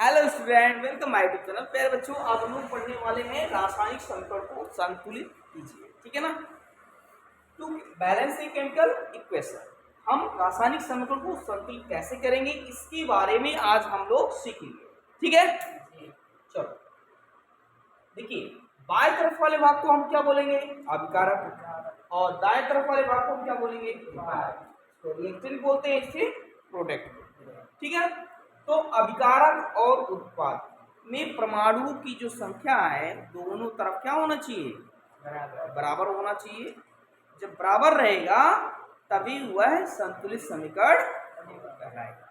Hello student, welcome my YouTube channel. प्यारे बच्चों, आज हम लोग पढ़ने वाले हैं रासायनिक समीकरण को संतुलित कीजिए। ठीक है ना। To balance a chemical equation, हम रासायनिक समीकरण को संतुलित कैसे करेंगे इसके बारे में आज हम लोग सीखेंगे। ठीक है, चलो देखिए, बाएं तरफ वाले भाग को हम क्या बोलेंगे? अभिकारक, और दाएं तरफ वाले भाग को हम क्या बोलेंगे? तो रिएक्टेंट बोलते हैं, इससे प्रोडक्ट। ठीक है, तो अभिकारक और उत्पाद में परमाणु की जो संख्या है दोनों तरफ क्या होना चाहिए? बराबर होना चाहिए। जब बराबर रहेगा तभी वह संतुलित समीकरण कहलाएगा।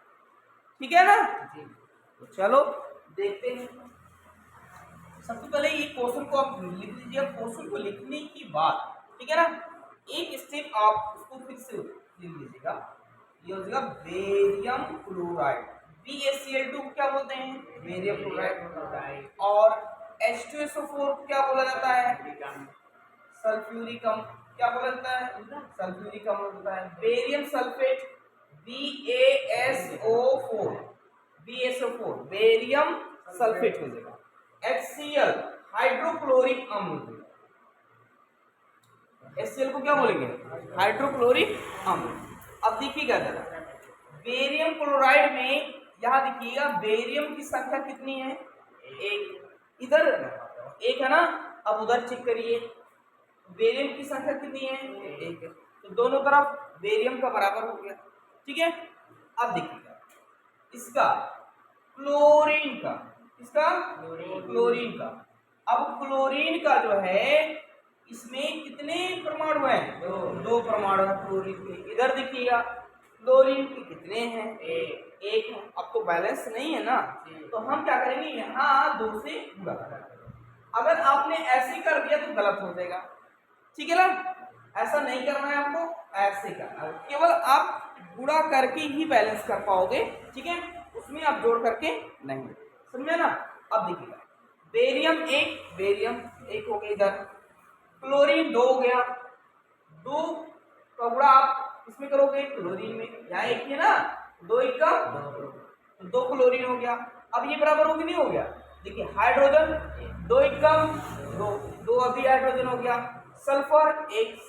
ठीक है ना। तो चलो देखते हैं। सबसे पहले ये क्वेश्चन को आप लिख लीजिए। क्वेश्चन को लिखने की बाद, ठीक है ना, एक स्टेप आप उसको फिर से लिख लीजिएगा। ये हो जाएगा बेरियम क्लोराइड। BaCl2 को क्या बोलते हैं? Barium chloride. और H2SO4 को क्या बोला जाता है? सल्फ्यूरिकम। क्या बोला जाता है? सल्फ्यूरिकम होता है। Barium sulphate BaSO4, barium sulphate हो जाएगा। HCl हाइड्रोक्लोरिक अम्ल। HCl को क्या बोलेंगे? हाइड्रोक्लोरिक अम्ल। अब देखिएगा जरा, बेरियम क्लोराइड में यहाँ देखिएगा बेरियम की संख्या कितनी है? एक। इधर एक है ना। अब उधर चेक करिए, बेरियम की संख्या कितनी है? एक। तो दोनों तरफ बेरियम का बराबर हो गया। ठीक है, अब देखिएगा इसका क्लोरीन का, इसका क्लोरीन का। अब क्लोरीन का जो है, इसमें कितने परमाणु हैं? दो परमाणु हैं क्लोरीन के। इधर देखिएगा क्लोरीन के कितने हैं? एक है। अब तो बैलेंस नहीं है ना, तो हम क्या करेंगे? यहाँ दो से गुणा करेंगे। अगर आपने ऐसे कर दिया तो गलत हो जाएगा। ठीक है ना, ऐसा नहीं करना है आपको, ऐसे करना है। केवल आप गुणा करके ही बैलेंस कर पाओगे। ठीक है, उसमें आप जोड़ करके नहीं। समझे ना। अब देखिएगा, बेरियम एक हो गया, इधर क्लोरीन दो हो गया। दो का गुणा आप इसमें करोगे क्लोरीन में, यहाँ एक है ना, दो एक का दो क्लोरीन हो गया। अब ये बराबर हो गया नहीं हो गया? देखिए हाइड्रोजन दो एक कम दो, दो अभी हाइड्रोजन हो गया। सल्फर एक,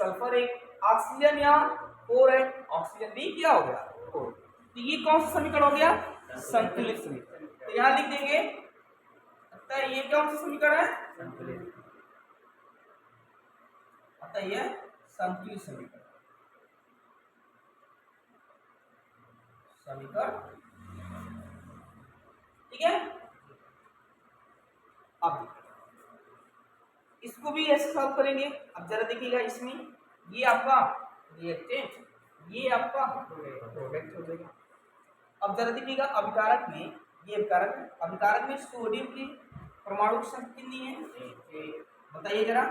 ऑक्सीजन यहाँ 4 है, ऑक्सीजन भी क्या हो गया? 4। तो ये कौन सा समीकरण हो गया? संतुलित समीकरण। तो यहाँ लिख देंगे, अतः ये कौन सा समीकरण है? संतुलित। अतः यह संतुलित समीकरण ठीक है। अब इसको भी ऐसे सॉल्व करेंगे। अब जरा देखिएगा, इसमें ये आपका रिएक्टेंट, ये आपका प्रोडक्ट हो जाएगा। अब जरा देखिएगा, अभिकारक में, ये अभिकारक में सोडियम की परमाणु की संख्या कितनी है? बताइए जरा।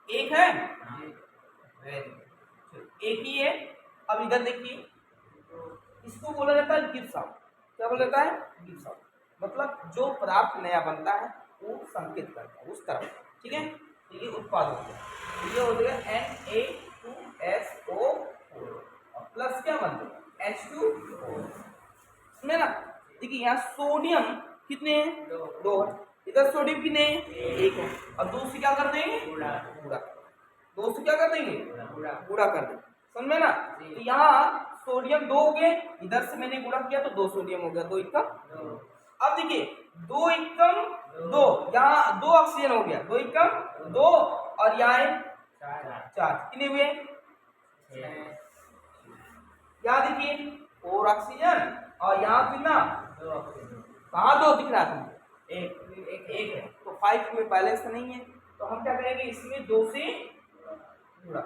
एक है, एक ही है। अब इधर देखिए, इसको बोला जाता है गिब्स ऑफ। क्या बोला जाता है? Gibbs of. मतलब जो पदार्थ नया बनता है वो संकेत करता है उस तरफ। ठीक है, तो ये उत्पाद हो गया। तो ये हो जाएगा Na2SO4 और प्लस क्या बन जाएगा? H2O। समझे ना। देखिए यहाँ सोडियम कितने हैं? दो है। इधर सोडियम कितने हैं? एक है। और दो से क्या कर देंगे? गुणा। दो से क्या कर देंगे? गुणा कर देंगे। समझे ना। तो यहाँ सोडियम दो हो गए, इधर से मैंने गुणा किया तो दो सोडियम हो गया, दो एकम दो। अब देखिए, दो एकम दो, यहाँ दो ऑक्सीजन हो गया, दो एकम दो, और यहाँ चार। कितने हुए? यहाँ देखिए 4 ऑक्सीजन, और यहाँ कितना? कहाँ दो दिख रहा है तुम्हें? एक है। तो 5 में बैलेंस नहीं है, तो हम क्या करेंगे? इसमें दो से गुणा।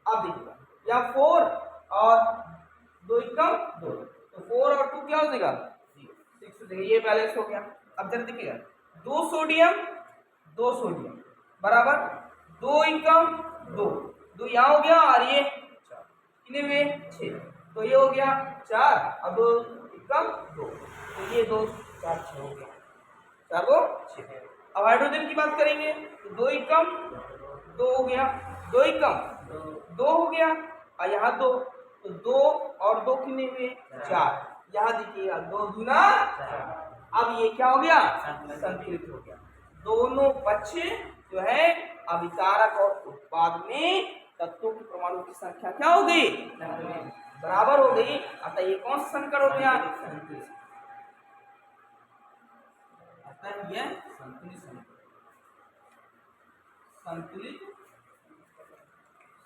अब देखिएगा, यहाँ 4 और दो एकम दो, तो 4 और 2 क्या हो जाएगा? 6 हो जाएगा। ये बैलेंस हो गया। अब जरा देखिएगा, दो सोडियम बराबर दो एकम दो, दो यहाँ हो गया, और ये कितने हुए? 6। तो ये हो गया 4 और दो एकम दो, तो ये 2 4 6 हो गया, 4 2 6। अब हाइड्रोजन की बात करेंगे तो दो एकम दो हो गया, दो एकम दो हो गया, और यहाँ दो, तो दो और दो कितने हुए? 4। यहाँ देखिएगा 2 दूना 4। अब ये क्या हो गया, संतुलित हो गया। दोनों पक्ष जो है अभिकारक और उत्पाद में तत्वों की परमाणु की संख्या क्या हो गई, बराबर हो गई। अतः ये कौन सा संकर हो गया, संतुलित। अतः यह संतुलित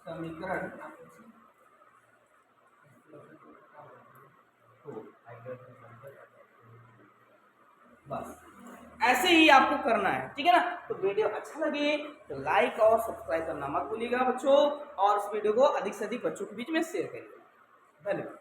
समीकरण बस ऐसे ही आपको करना है, ठीक है ना। तो वीडियो अच्छा लगे तो लाइक और सब्सक्राइब करना मत भूलिएगा बच्चों, और इस वीडियो को अधिक से अधिक बच्चों के बीच में शेयर करिए। धन्यवाद।